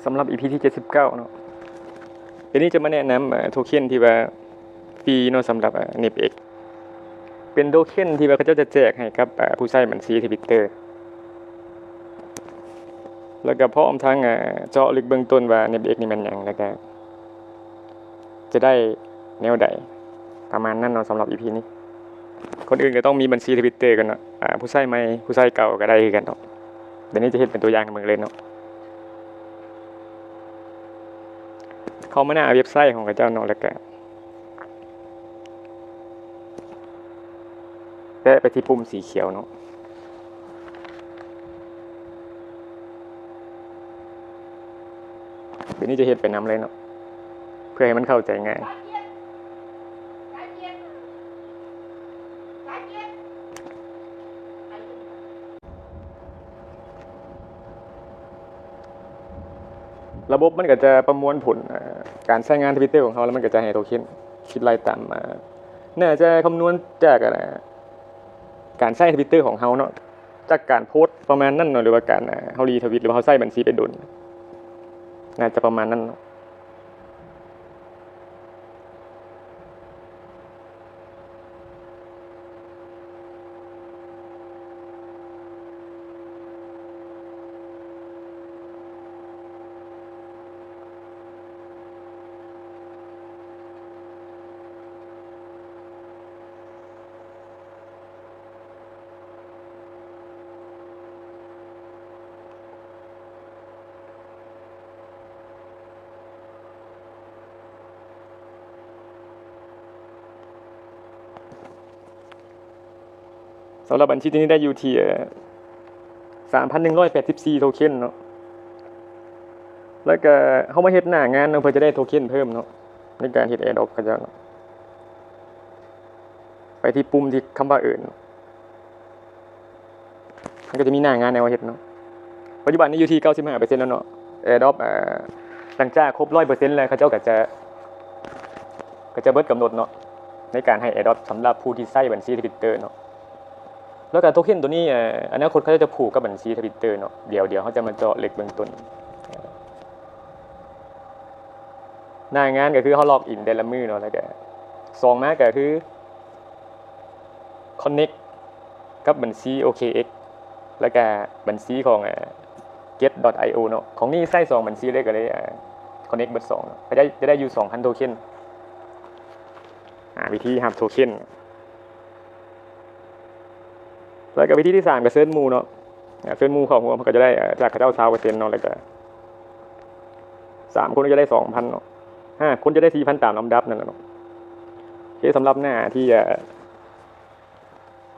สำหรับ EP ที่79เนาะเดี๋ยวนี้จะมาแนะนำโทเค็นที่ว่าฟรีเนาะสำหรับNEPX เป็นโทเค็นที่ว่าเขาจะแจกให้กับผู้ใช้บัญชี Twitter แล้วก็พร้อมทั้งเจาะลึกเบื้องต้นว่า NEPX นี่มันหยังแล้วก็จะได้แนวใดประมาณนั้นเนาะสำหรับ EP นี้คนอื่นก็ต้องมีบัญชี Twitter กันเนาะผู้ใช้ใหม่ผู้ใช้เก่าก็ได้คือกันเนาะเดี๋ยวนี้จะเฮ็ดเป็นตัวอย่างให้มึงเลยเนาะเข้ามาหน้าเว็บไซต์ของเขาเจ้าเนาะแล้วก็แตะไปที่ปุ่มสีเขียวเนาะเดี๋ยวนี้จะเฮ็ดไปนำเลยเนาะเพื่อให้มันเข้าใจง่ายระบบมันก็จะประมวลผลการใช้งาน Twitter ของเขาแล้วมันก็จะให้โทเค็นคิดไล่ตามมาน่าจะคำนวณจากการใช้ Twitter ของเขาเนาะจากการโพสต์ประมาณนั้นเนาะหรือว่าการเฮารีทวิตหรือว่าเฮาใช้บัญชีไปดุลน่าจะประมาณนั้นเนาะสำหรับบัญชีนี้ได้อยู่ที่3,184 โทเค็นเนาะแล้วก็เฮามาเฮ็ดหน้างานเนาะเพื่อจะได้โทเค็นเพิ่มเนาะในการเฮ็ด Airdrop เขาเจ้าเนาะไปที่ปุ่มที่คำว่าอื่นมันก็จะมีหน้างานแนวเฮ็ดเนาะปัจจุบันนี้อยู่ที่ 95% แล้วเนาะ Airdrop หลังจากครบ 100% แล้วเขาเจ้าก็จะเบิดกำหนดเนาะในการให้ Airdrop สำหรับผู้ที่ใช้บัญชี Twitter เนาะแล้วก็โทเค็นตัวนี้อนาคตเขาจะผูกกับบัญชี Twitter เนาะเดี๋ยวเขาจะมาเจาะลึกเบื้องต้นหน้างานก็คือเฮาล็อกอินแต่ละมื้อเนาะแล้วก็2มาก็คือ connect กับบัญชี OKX แล้วก็บัญชีของget.io เนาะของนี่ใช้2บัญชีเลยก็เลยconnect เบิด2เนาะก็จะได้อยู่ 2,000 โทเค็นวิธีรับโทเค็นแล้วก็วิธีที่3ก็เซิร์ชหมู่เนาะเซิร์ชหมู่เข้าหัวมันก็จะได้จากเขาเจ้า 20% เนาะแล้วก็3คนก็จะได้ 2,000 เนาะ5คนจะได้ 4,000 ตามลำดับนั่นแหละเนาะโอเคสำหรับหน้าที่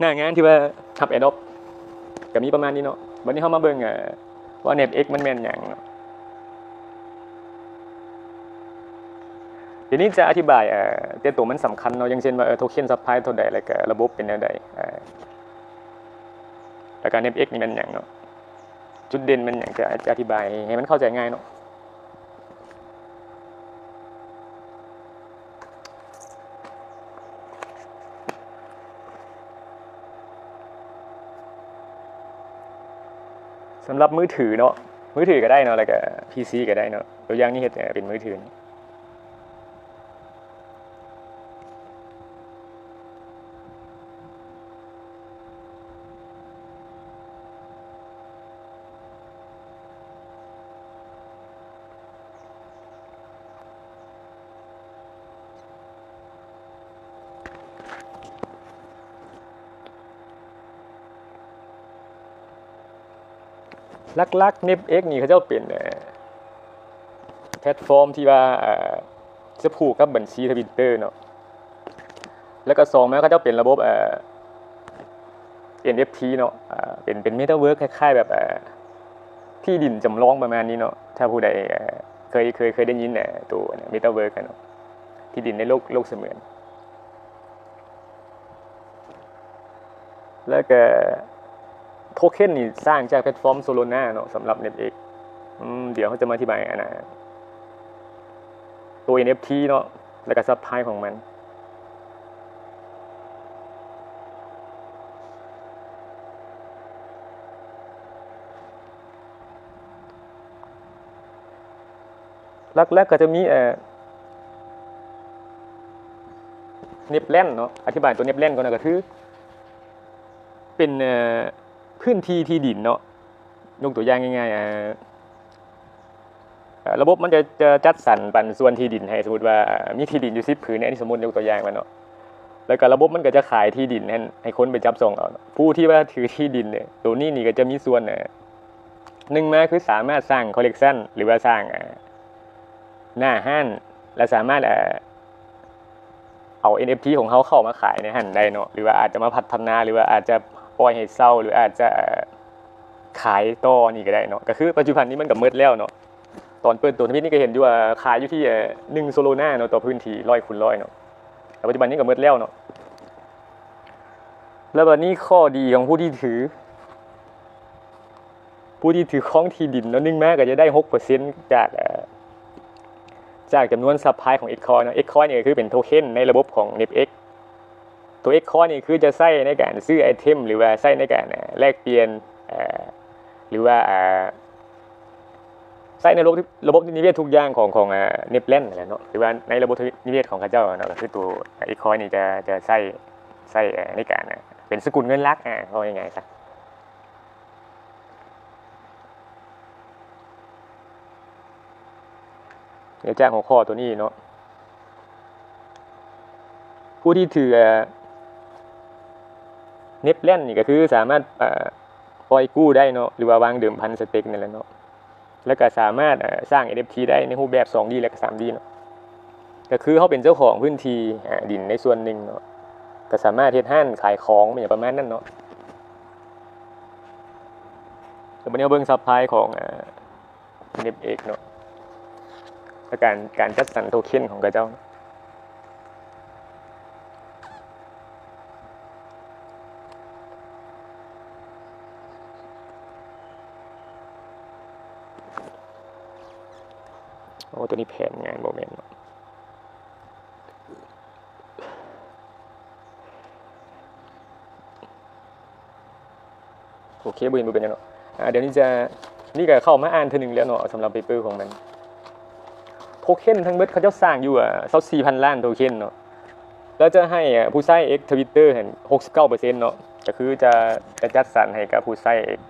หน้างานที่ว่าทับ Adobe ก็มีประมาณนี้เนาะวันนี้เฮามาเบิ่งว่า NEPX มันแม่นหยังเนาะทีนี้จะอธิบายแต่ตัวมันสำคัญเนาะอย่างเช่นว่าโทเค็นซัพพลายเท่าใดแล้วก็ระบบเป็นแนวใดแล้วก็ NEPX นี่มันหยังเนาะจุดเด่นมันหยังจะอธิบายให้มันเข้าใจง่ายเนาะสำหรับมือถือเนาะมือถือก็ได้เนาะแล้วก็ PC ก็ได้เนาะตัวอย่างนี้เฮ็ดเป็นมือถือลักๆ NEPX นี่เขาเจ้าเป็นแพลตฟอร์มที่ว่าจะผูกกับบัญชี Twitter เนาะแล้วก็2มาเขาเจ้าเป็นระบบNFT เนาะเป็น Metaverse คล้ายๆแบบที่ดินจำลองประมาณนี้เนาะถ้าผู้ใดเคยได้ยินตัว Metaverse กันเนาะที่ดินในโลกเสมือนแล้วก็โทเค็นนี่สร้างจากแพลตฟอร์ม Solana เนาะสำหรับ NEPX เดี๋ยวเขาจะมาอธิบายตัว NFT เนาะแล้วก็ซัพพลายของมัน น หลักๆก็จะมีเน็บแลนเนาะอธิบายตัวเน็บแลนก่อนนะก็คือเป็นพื้นที่ที่ดินเนาะยกตัวอย่างง่ายๆระบบมันจะจัดสรรปันส่วนที่ดินให้สมมติว่ามีที่ดินอยู่10 ผืนเนี่ยอันนี้สมมติยกตัวอย่างมาเนาะแล้วก็ระบบมันก็จะขายที่ดินให้คนไปจับส่งเอาผู้ที่ว่าถือที่ดินเนี่ยตัวนี้นี่ก็จะมีส่วนหนึ่งมาคือสามารถสร้างคอลเลกชันหรือว่าสร้างหน้าห้านและสามารถเอา NFT ของเขาเข้ามาขายในห้างได้เนาะหรือว่าอาจจะมาพัฒนาหรือว่าอาจจะปล่อยให้เศร้าหรืออาจจะขายต่อนี่ก็ได้เนาะก็คือปัจจุบันนี้มันก็มืดแล้วเนาะตอนเปิดตัวทวิตนี่ก็เห็นอยู่ว่าขายอยู่ที่1 โซโลนาเนาะต่อพื้นที่100 x 100เนาะแต่ปัจจุบันนี้ก็มืดแล้วเนาะแล้วบัดนี้ข้อดีของผู้ที่ถือของที่ดินเนาะนึงแม้ก็จะได้ 6% จากจำนวนซัพพลายของ Xcoin เนาะ Xcoin นี่ก็คือเป็นโทเค็นในระบบของ NEPX ตัว Xcoin นี่คือจะใช้ในการซื้อไอเทมหรือว่าใช้ในการแลกเปลี่ยนหรือว่าใช้ในระบบนิเวศทุกอย่างของNepland นั่นแหละเนาะหรือว่าในระบบนิเวศของเขาเจ้าเนาะก็คือตัว Xcoin นี่จะใช้ในการเป็นสกุลเงินหลักเอาง่ายๆซะเดี๋ยวแจ้งหัวข้อตัวนี้เนาะผู้ที่ถือNeplandนี่ก็คือสามารถปล่อยกู้ได้เนาะหรือว่าวางเดิมพันสเต็กนั่นแหละเนาะแล้วก็สามารถสร้าง NFT ได้ในรูปแบบ 2D และก็ 3D เนาะก็คือเขาเป็นเจ้าของพื้นที่ดินในส่วนหนึ่งเนาะก็สามารถเฮ็ดห้างขายของอย่างประมาณนั้นเนาะแล้ววันนี้เบิ่งซัพพลายของNEPX เนาะและการจัดสรรโทเค็นของกระเจ้าโอ้ตัวนี้แผนงานโมเมนต์โอเคบุญเป็นยังเนาะเดี๋ยวนี้นี่ก็เข้ามาอ่านเทอนึงแล้วเนาะสำหรับเปเปอร์ของมันโทเค็นทั้งเบิดเขาจะสร้างอยู่24,000 ล้านโทเค็นเนาะแล้วจะให้ผู้ใช้ X Twitter เห็น 69% เนาะก็คือจะจัดสรรให้กับผู้ใช้ X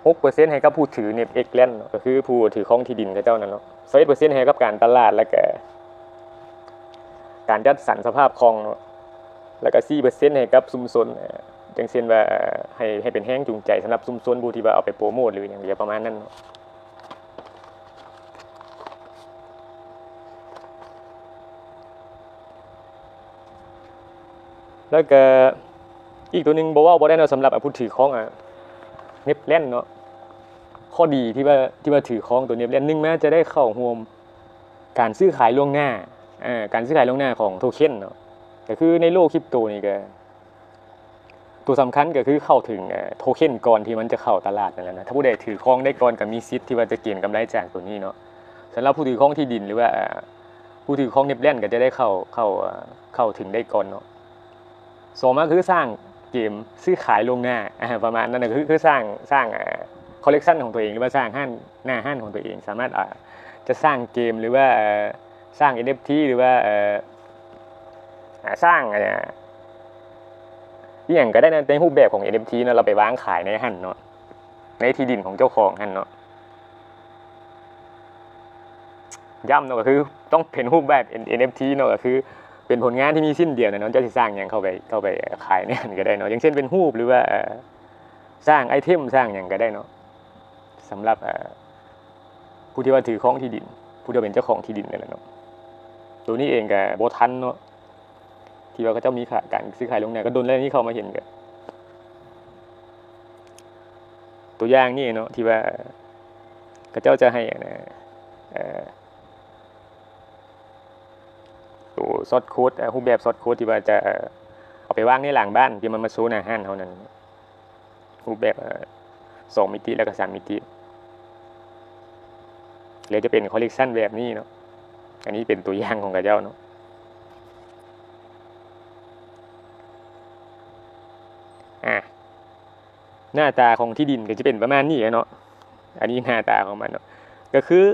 6% ให้กับผู้ถือเน็บ X Land ก็คือผู้ถือของที่ดินกับเจ้านั่นเนาะ21% ให้กับการตลาดและก็การจัดสรรสภาพคลองเนาะแล้วก็ 4% ให้กับชุมชนจังเช่นว่าให้เป็นแรงจูงใจสำหรับชุมชนผู้ที่ว่าเอาไปโปรโมทหรืออย่างเดียวประมาณนั้นเนาะแล้วก็อีกตัวนึงบ่ว่าบ่ได้เนาะสำหรับผู้ถือของเน็บแลนด์เนาะข้อดีที่ว่าถือของตัวเน็บแลนด์นึงแม้จะได้เข้าร่วมการซื้อขายล่วงหน้าการซื้อขายล่วงหน้าของโทเค็นเนาะก็คือในโลกคริปโตนี่ก็ตัวสำคัญก็คือเข้าถึงโทเค็นก่อนที่มันจะเข้าตลาดนั่นแหละนะถ้าผู้ใดถือของได้ก่อนก็มีสิทธิ์ที่ว่าจะเก็งกำไรจากตัวนี้เนาะสำหรับผู้ถือของที่ดินหรือว่าผู้ถือของเน็บแลนด์ก็จะได้เข้าถึงได้ก่อนเนาะสองมาคือสร้างเกมซื้อขายล่วงหน้าประมาณนั้นนะคือสร้างคอลเลกชันของตัวเองหรือว่าสร้างหน้าห้างของตัวเองสามารถจะสร้างเกมหรือว่าสร้าง NFT หรือว่าสร้างอย่างก็ได้ในรูปแบบของ NFT เนาะเราไปวางขายในห้างเนาะในที่ดินของเจ้าของห้างเนาะย้ำเนาะก็คือต้องเป็นรูปแบบ NFT เนาะก็คือเป็นผลงานที่มีสิ้นเดียวเนาะจะสิสร้างอย่างเข้าไปขายเนี่ยก็ได้เนาะอย่างเช่นเป็นรูปหรือว่าสร้างไอเทมสร้างอย่างก็ได้เนาะสำหรับผู้ที่ว่าถือของที่ดินผู้ที่เป็นเจ้าของที่ดินนี่แหละเนาะตัวนี้เองก็บ่ทันเนาะที่ว่าเขาเจ้ามีการซื้อขายลงเนี่ยก็โดนแล้วนี่เขามาเห็นกันตัวอย่างนี่เนาะที่ว่าเขาเจ้าจะให้ตัวซอสโค้ดรูปแบบซอสโค้ดที่ว่าจะเอาไปวางในหลังบ้านที่มันมาโชว์หน้าห้างเท่านั้นรูปแบบ2 มิติแล้วก็3 มิติเลยจะเป็นคอลเลกชันแบบนี้เนาะอันนี้เป็นตัวอย่างของกระเจ้าเนาะหน้าตาของที่ดินก็จะเป็นประมาณนี้เนาะอันนี้หน้าตาของมันเนาะก็คือ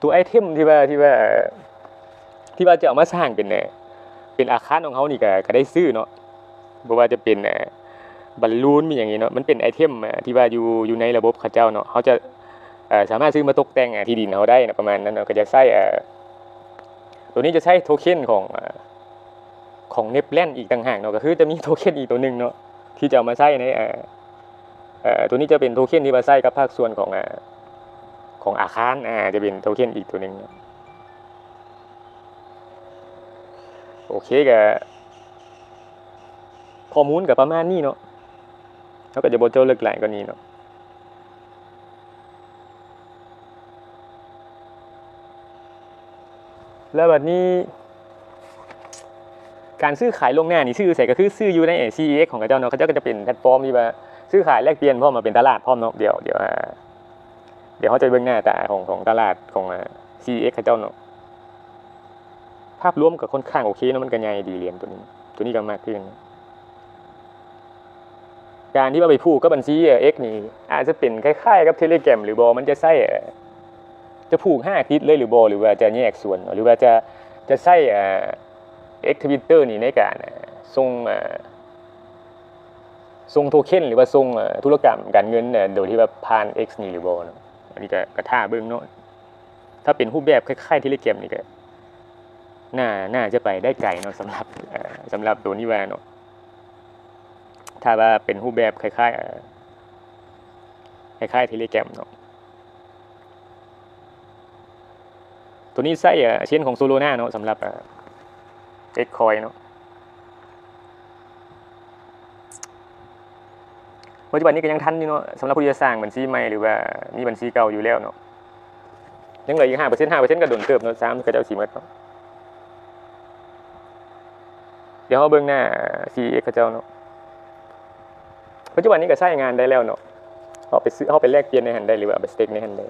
ตัวไอเทมที่ว่าจะเอามาสร้างเป็นอาคารของเขานี่ก็ได้ซื้อเนาะบ่ว่าจะเป็นบอลลูนมีอย่างนี้เนาะมันเป็นไอเทมที่ว่าอยู่ในระบบเขาเจ้าเนาะเขาจะสามารถซื้อมาตกแต่งที่ดินเขาได้นะประมาณนั้นเนาะก็จะใช้ตัวนี้จะใช้โทเค็นของเนปแลนอีกต่างหากเนาะก็คือจะมีโทเค็นอีกตัวนึงเนาะที่จะเอามาใช้ในตัวนี้จะเป็นโทเค็นที่มาใช้กับภาคส่วนของอาคารจะเป็นโทเค็นอีกตัวนึงโอเคก็ข้อมูลกับประมาณนี้เนาะแล้วก็จะบ่เจาะลึกหลายกว่านี้เนาะแล้วบัดนี้การซื้อขายลงหน้านี่ซื้อใส่ก็คือซื้ออยู่ใน CEX ของเขาเจ้าเนาะเขาเจ้าก็จะเป็นแพลตฟอร์มที่ว่าซื้อขายแลกเปลี่ยนพร้อมมาเป็นตลาดพร้อมเนาะเดี๋ยวเขาจะเบิ่งหน้าตาของตลาดของ CEX เขาเจ้าเนาะภาพรวมก็ค่อนข้างโอเคเนาะมันก็ใหญ่ดีเหรียญตัวนี้ก็มากขึ้นการที่ว่าไปผูกกับบัญชี X นี่อาจจะเป็นคล้ายๆกับ Telegram หรือบ่มันจะใช้จะผูก5ทิศเลยหรือบ่หรือว่าจะแยกส่วนหรือว่าจะใช้X Twitter นี่ในการส่งโทเค็นหรือว่าส่งธุรกรรมการเงินโดยที่ว่าผ่าน X นี่หรือบ่เนาะอันนี้ก็ท่าเบิ่งเนาะถ้าเป็นรูปแบบคล้ายๆ Telegram นี่ก็น่าจะไปได้ไกลเนาะสำหรับตัวนี้ว่าเนาะถ้าว่าเป็นรูปแบบคล้ายๆ Telegram เนาะตัวนี้ใช้เช่นของ Solana เนาะสำหรับXcoin เนาะปัจจุบันนี้ก็ยังทันอยู่เนาะสำหรับผู้ที่จะสร้างบัญชีใหม่หรือว่ามีบัญชีเก่าอยู่แล้วเนาะยังเหลืออีก 5% ก็โดนเติบเนาะ3ก็จะเอาสิหมดเนาะเดี๋ยวเฮาเบิ่งหน้า CEX เขาเจ้าเนาะปัจจุบันนี้ก็ใช้งานได้แล้วเนาะเฮาไปแลกเปลี่ยนในหันได้หรือว่าไปสเต็กในหันได้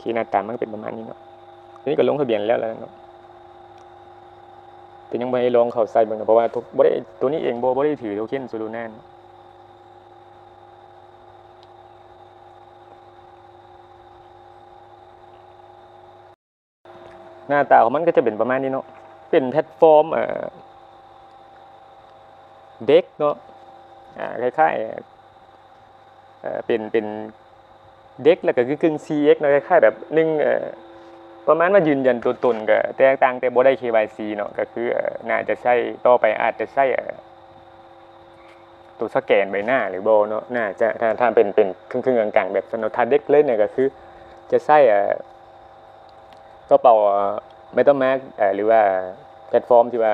ที่หน้าตามันเป็นประมาณนี้เนาะทีนี้ก็ลงทะเบียนแล้วเนาะแต่ยังบ่ให้ลองเข้าใส่เบิ่งเพราะว่าบ่ได้ตัวนี้เองบ่ได้ถือโทเค็น Solana หน้าตาของมันก็จะเป็นประมาณนี้เนาะเป็นแพลตฟอร์มเด็กเนาะคล้ายๆเป็นเด็กแล้วก็กึ่ง CX เนาะคล้ายๆแบบนึงประมาณว่ายืนยันตัวตนก็แตกต่างแต่บ่ได้ KYC เนาะก็คือน่าจะใช้ต่อไปอาจจะใช้ตัวสแกนใบหน้าหรือบ่เนาะน่าจะถ้าเป็นครึ่งๆกลางๆแบบสนทเด็กเลยเนี่ยก็คือจะใช้กระเป๋าMetaMaskหรือว่าแพลตฟอร์มที่ว่า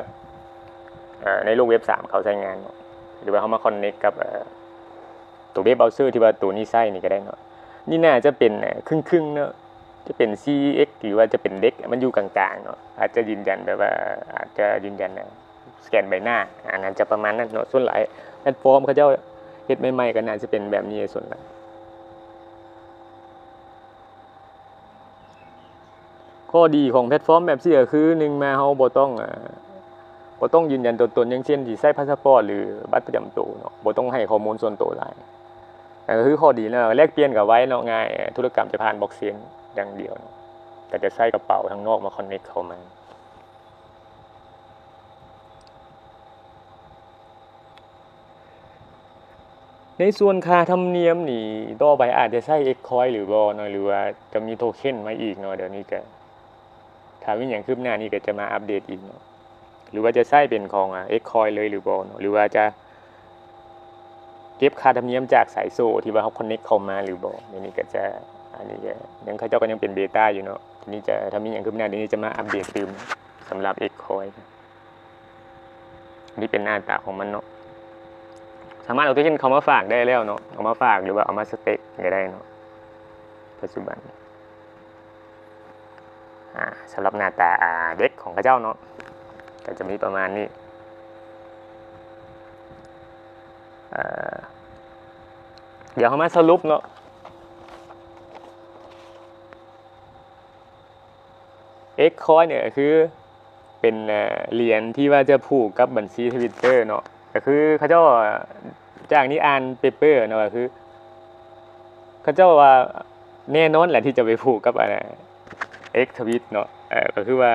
ในโลกเว็บ3เขาใช้งานเนาะหรือว่าเขามาคอนเนคกับตัวเว็บเบราว์เซอร์ที่ว่าตัวนี้ใช้นี่ก็ได้เนาะนี่น่าจะเป็นครึ่งๆเนาะจะเป็น CX หรือว่าจะเป็นเด็กมันอยู่กลางๆเนาะอาจจะยืนยันแบบว่าอาจจะยืนยันสแกนใบหน้าน่าจะประมาณนั้นเนาะส่วนหลายแพลตฟอร์มเขาเจ้าเฮ็ดใหม่ๆก็น่าจะเป็นแบบนี้ส่วนหลายข้อดีของแพลตฟอร์มแบบนี้ก็คือ1มาเฮาบ่ต้องยืนยันตัวตนอย่างเช่นที่ใช้พาสปอร์ตหรือบัตรประจำตัวเนาะบ่ต้องให้ข้อมูลส่วนตัวหลายแต่ก็คือข้อดีแล้วแลกเปลี่ยนก็ไว้เนาะง่ายธุรกรรมจะผ่านบล็อกเชนอย่างเดียวเนาะแต่จะใช้กระเป๋าทางนอกมาคอนเนคเข้ามาในส่วนค่าธรรมเนียมนี่ต่อไปอาจจะใช้ Xcoin หรือบ่เนาะหรือว่าจะมีโทเค็นมาอีกเนาะเดี๋ยวนี้ก็ถ้ามีหยังคืบหน้านี่ก็จะมาอัปเดตอีกเนาะหรือว่าจะใช้เป็นของXcoin เลยหรือบ่เนาะหรือว่าจะเก็บค่าธรรมเนียมจากสายโซ่ที่ว่าเขาคอนเนคเข้ามาหรือบ่เดี๋ยวนี้ก็จะอันนี้ก็ยังเขาเจ้าก็ยังเป็นเบต้าอยู่เนาะทีนี้จะถ้ามีหยังคืบหน้าเดี๋ยวนี้จะมาอัปเดตเติมสำหรับ Xcoin นี่เป็นหน้าตาของมันเนาะสามารถเอาตัวเช่นเขามาฝากได้แล้วเนาะเอามาฝากหรือว่าเอามาสเต็กก็ได้เนาะปัจจุบันสำหรับหน้าตาเด็กของเขาเจ้าเนาะก็จะมีประมาณนี้ อ่าเดี๋ยวเรามาสรุปเนาะXcoin เนี่ยคือเป็นเหรียญที่ว่าจะผูกกับบัญชี Twitter เนาะก็คือเขาเจ้าจากนี้อ่านเปเปอร์เนาะก็คือเขาเจ้าว่าแน่นอนแหละที่จะไปผูกกับX Tweet เนาะก็คือว่า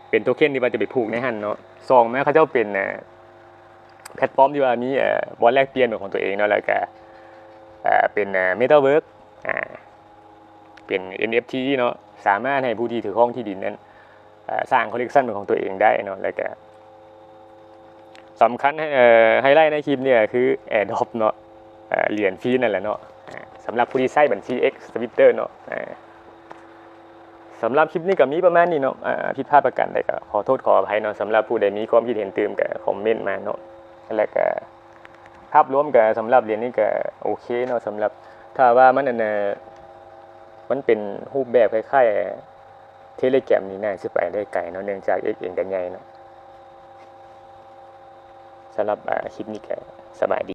เป็นโทเค็นที่ว่าจะไปผูกในหันเนาะ2แม้เขาเจ้าเป็นแพลตฟอร์มที่ว่ามีบอลแลกเปลี่ยนของตัวเองเนาะแล้วก็เป็นMetaverse เป็น NFT เนาะสามารถให้ผู้ที่ถือครองที่ดินนั้นสร้างคอลเลกชันเป็นของตัวเองได้เนาะแล้วก็สำคัญไฮไลท์ในคลิปเนี่ยคือ AirDrop เนาะเหรียญฟรีนั่นแหละเนาะสำหรับผู้ที่ใช้บัญชี X Twitter เนาะสำหรับคลิปนี้ก็มีประมาณนี้เนาะผิดพลาดประการใดก็ขอโทษขออภัยเนาะสำหรับผู้ใดมีความคิดเห็นตื่มก็คอมเมนต์มาเนาะแล้วก็ภาพรวมก็สำหรับเหรียญนี้ก็โอเคเนาะสำหรับถ้าว่ามันเป็นรูปแบบคล้ายๆTelegram นี่น่าสิไปได้ไกลเนาะเนื่องจาก X เองก็ใหญ่เนาะสำหรับคลิปนี้ก็สบายดี